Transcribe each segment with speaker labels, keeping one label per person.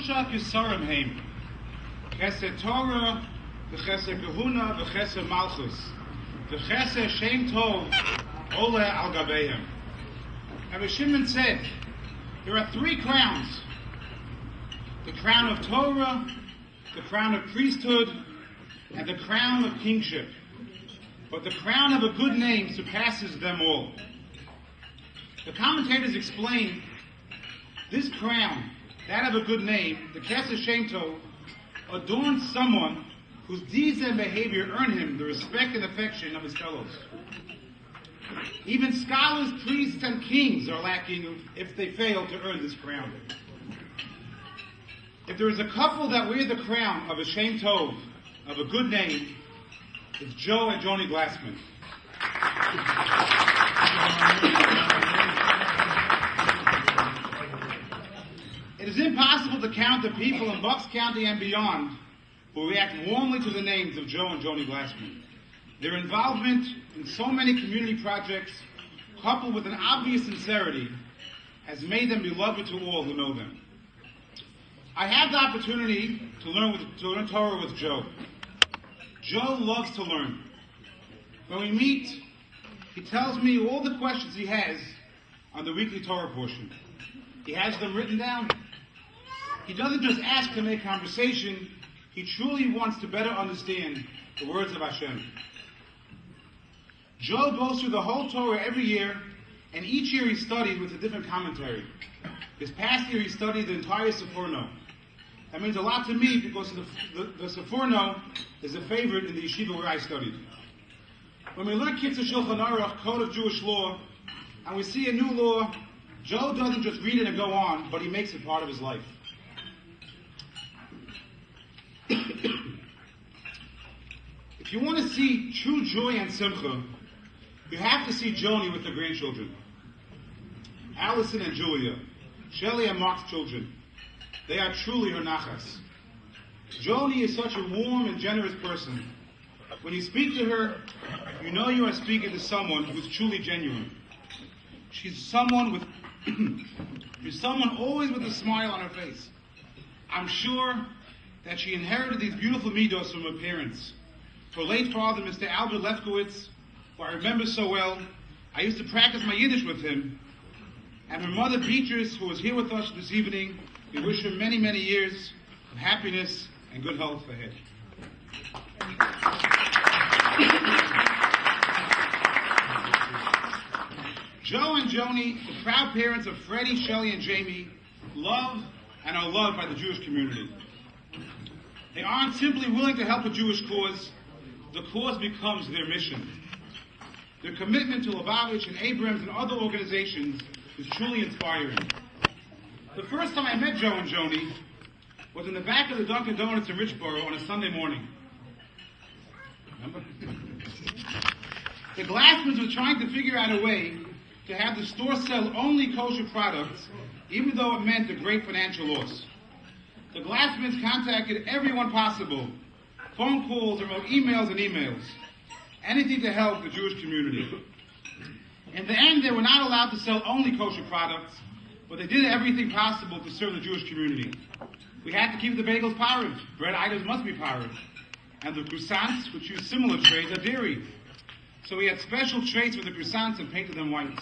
Speaker 1: Shlosha Kisarim Heim. Chesed Torah, v'chesed Kahuna, v'chesed Malchus. V'chesed Shem Tov, Ole Al Gabeim. Rabbi Shimon said, there are three crowns. The crown of Torah, the crown of priesthood, and the crown of kingship. But the crown of a good name surpasses them all. The commentators explain this crown, that of a good name, the Kesed Shem Tov, adorns someone whose deeds and behavior earn him the respect and affection of his fellows. Even scholars, priests, and kings are lacking if they fail to earn this crown. If there is a couple that wear the crown of a Shem Tov, of a good name, it's Joe and Joni Glassman. It is impossible to count the people in Bucks County and beyond who react warmly to the names of Joe and Joni Glassman. Their involvement in so many community projects, coupled with an obvious sincerity, has made them beloved to all who know them. I had the opportunity to learn Torah with Joe. Joe loves to learn. When we meet, he tells me all the questions he has on the weekly Torah portion. He has them written down. He doesn't just ask to make conversation, he truly wants to better understand the words of Hashem. Joe goes through the whole Torah every year, and each year he studied with a different commentary. This past year he studied the entire Seforno. That means a lot to me because the Seforno is a favorite in the yeshiva where I studied. When we learn Kitzur Shulchan Aruch, Code of Jewish Law, and we see a new law, Joe doesn't just read it and go on, but he makes it part of his life. If you want to see true joy and simcha, you have to see Joni with her grandchildren. Allison and Julia, Shelley and Mark's children. They are truly her nachas. Joni is such a warm and generous person. When you speak to her, you know you are speaking to someone who is truly genuine. She's someone always with a smile on her face. I'm sure that she inherited these beautiful midos from her parents. Her late father, Mr. Albert Lefkowitz, who I remember so well, I used to practice my Yiddish with him, and her mother, Beatrice, who was here with us this evening. We wish her many, many years of happiness and good health ahead. Joe and Joni, the proud parents of Freddie, Shelley, and Jamie, love and are loved by the Jewish community. They aren't simply willing to help a Jewish cause, the cause becomes their mission. Their commitment to Lubavitch and Abrams and other organizations is truly inspiring. The first time I met Joe and Joni was in the back of the Dunkin' Donuts in Richboro on a Sunday morning. Remember? The Glassmans were trying to figure out a way to have the store sell only kosher products, even though it meant a great financial loss. The Glassmans contacted everyone possible, phone calls, or wrote emails and emails, anything to help the Jewish community. In the end, they were not allowed to sell only kosher products, but they did everything possible to serve the Jewish community. We had to keep the bagels porridge. Bread items must be porridge. And the croissants, which use similar trays, are dairy. So we had special trays for the croissants and painted them white.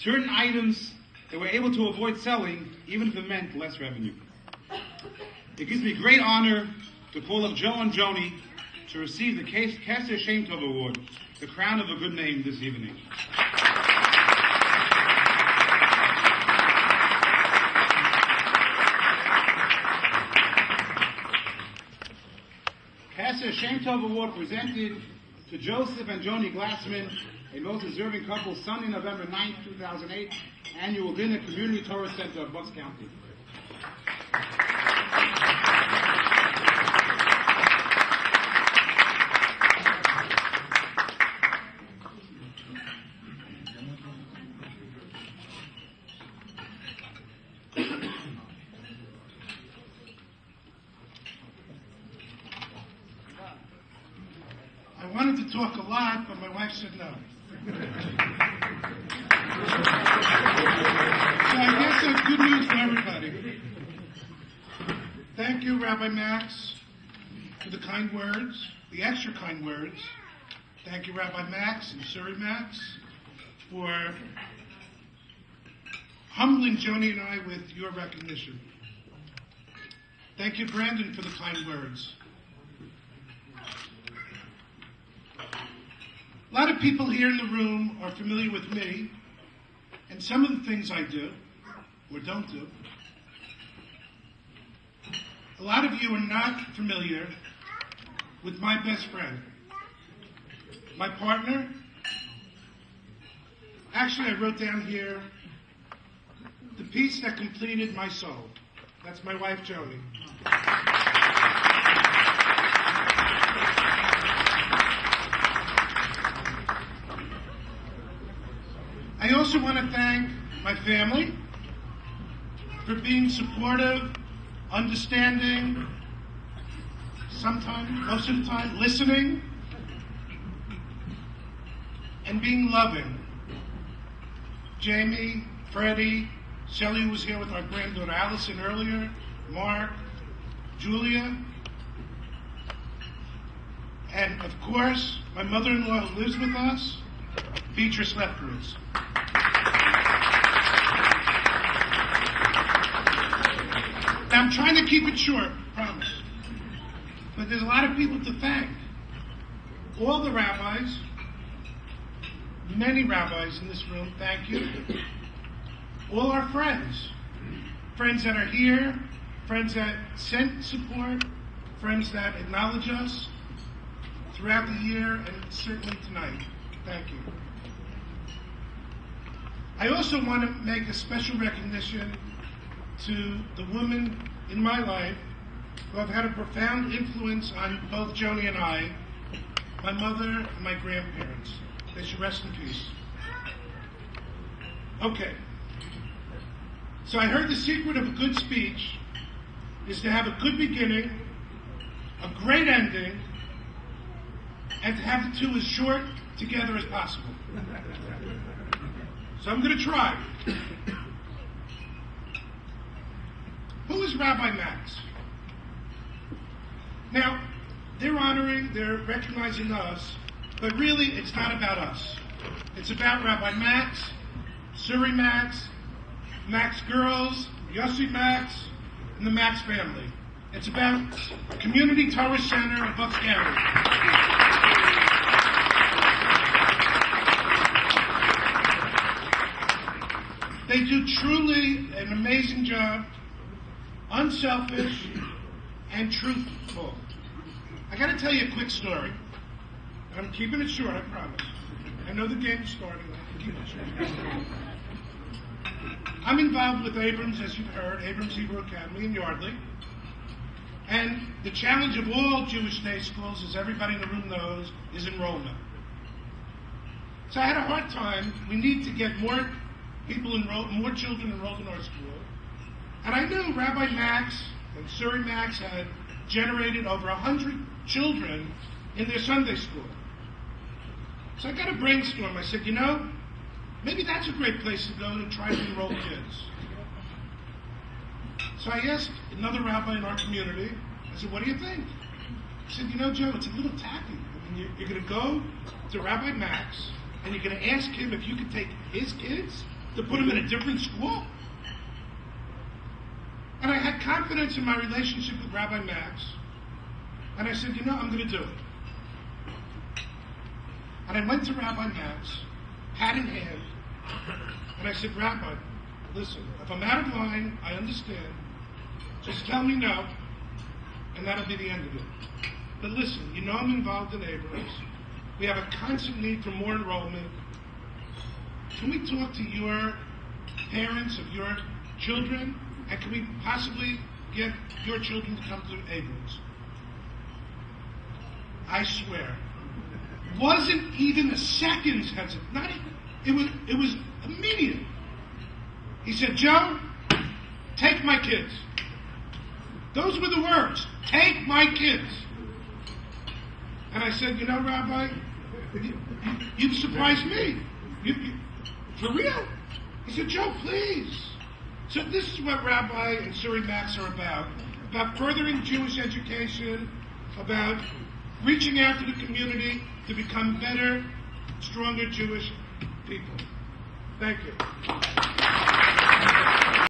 Speaker 1: Certain items they were able to avoid selling, even if it meant less revenue. It gives me great honor to call up Joe and Joni to receive the Kesed Shem Tov Award, the crown of a good name, this evening. Kesed Shem Tov Award presented to Joseph and Joni Glassman, a most deserving couple, Sunday, November 9, 2008, annual dinner, Community Torah Center of Bucks County.
Speaker 2: I wanted to talk a lot, but my wife said no. So I guess that's good news for everybody. Rabbi Max, for the kind words, the extra kind words. Thank you, Rabbi Max and Suri Max, for humbling Joni and I with your recognition. Thank you, Brandon, for the kind words. A lot of people here in the room are familiar with me and some of the things I do or don't do. A lot of you are not familiar with my best friend, my partner. Actually, I wrote down here, the piece that completed my soul. That's my wife, Joni. I also want to thank my family for being supportive, understanding, sometimes, most of the time, listening, and being loving. Jamie, Freddie, Shelley, who was here with our granddaughter Allison earlier, Mark, Julia, and of course, my mother-in-law who lives with us, Beatrice Lefkowitz. Now, I'm trying to keep it short, promise. But there's a lot of people to thank. All the rabbis, many rabbis in this room, thank you. All our friends that are here, friends that sent support, friends that acknowledge us throughout the year, and certainly tonight. Thank you. I also want to make a special recognition to the women in my life who have had a profound influence on both Joni and I, my mother and my grandparents. They should rest in peace. Okay. So I heard the secret of a good speech is to have a good beginning, a great ending, and to have the two as short together as possible. So I'm going to try. Who is Rabbi Max? Now, they're honoring, they're recognizing us, but really it's not about us. It's about Rabbi Max, Suri Max, Max girls, Yossi Max, and the Max family. It's about Community Torah Center in Bucks County. They do truly an amazing job, unselfish and truthful. I got to tell you a quick story. I'm keeping it short, I promise. I know the game's starting. I can keep it short. I'm involved with Abrams, as you've heard, Abrams Hebrew Academy in Yardley. And the challenge of all Jewish day schools, as everybody in the room knows, is enrollment. So I had a hard time. We need to get more people enrolled, more children enrolled in our school. And I knew Rabbi Max and Suri Max had generated over 100 children in their Sunday school. So I got a brainstorm. I said, maybe that's a great place to go to try to enroll kids. So I asked another rabbi in our community, I said, what do you think? He said, Joe, it's a little tacky. I mean, you're going to go to Rabbi Max, and you're going to ask him if you could take his kids to put them in a different school. And I had confidence in my relationship with Rabbi Max, and I said, I'm going to do it. And I went to Rabbi Max, hat in hand, and I said, Rabbi, listen, if I'm out of line, I understand. Just tell me no, and that'll be the end of it. But listen, I'm involved in Abrams. We have a constant need for more enrollment. Can we talk to your parents of your children, and can we possibly get your children to come to Abrams? I swear. Wasn't even a second's hesitation. Not even, it was immediate. He said, Joe, take my kids. Those were the words. Take my kids. And I said, Rabbi, you've surprised me. For real? He said, Joe, please. So this is what Rabbi and Suri Max are about. about furthering Jewish education, about reaching out to the community to become better, stronger Jewish people. Thank you.